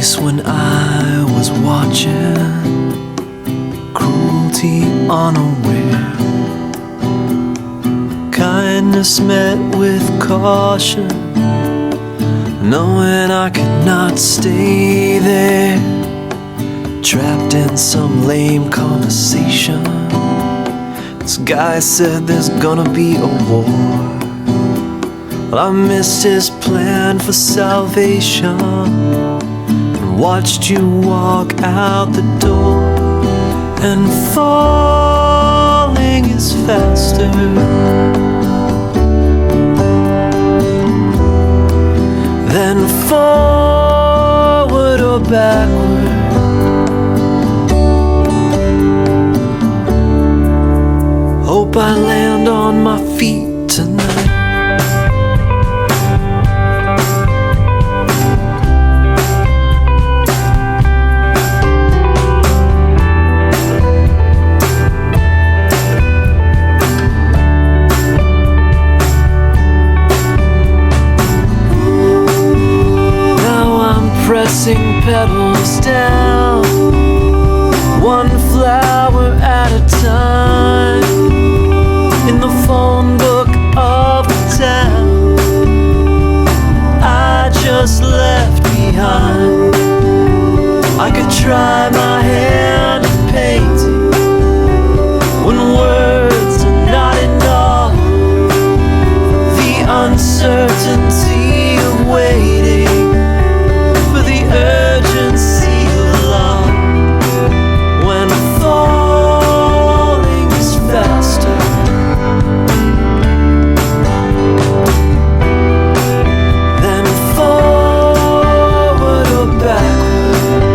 place when I was watching cruelty unaware, kindness met with caution, knowing I could not stay there, trapped in some lame conversation. This guy said there's gonna be a war. Well, I missed his plan for salvation and watched you walk out the door. And falling is faster than forward or backward. Hope I land on my feet tonight. Pressing petals down, one flower at a time, in the phone book of the town I just left behind. I could try my hand at painting when words are not enough. The uncertainty of waiting, urgency of love, when falling is faster than forward or backward.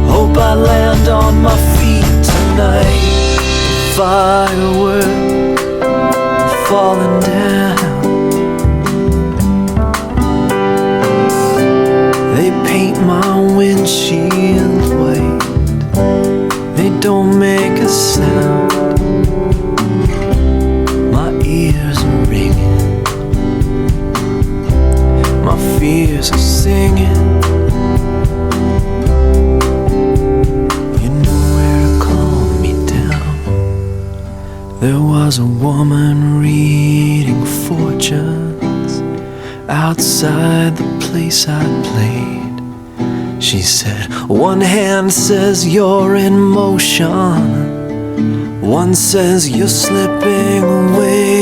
Hope I land on my feet tonight. Firework falling down, paint my windshield white. They don't make a sound. My ears are ringing, my fears are singing. You're nowhere to calm me down. There was a woman reading fortunes outside the place I played. She said, one hand says you're in motion, one says you're slipping away.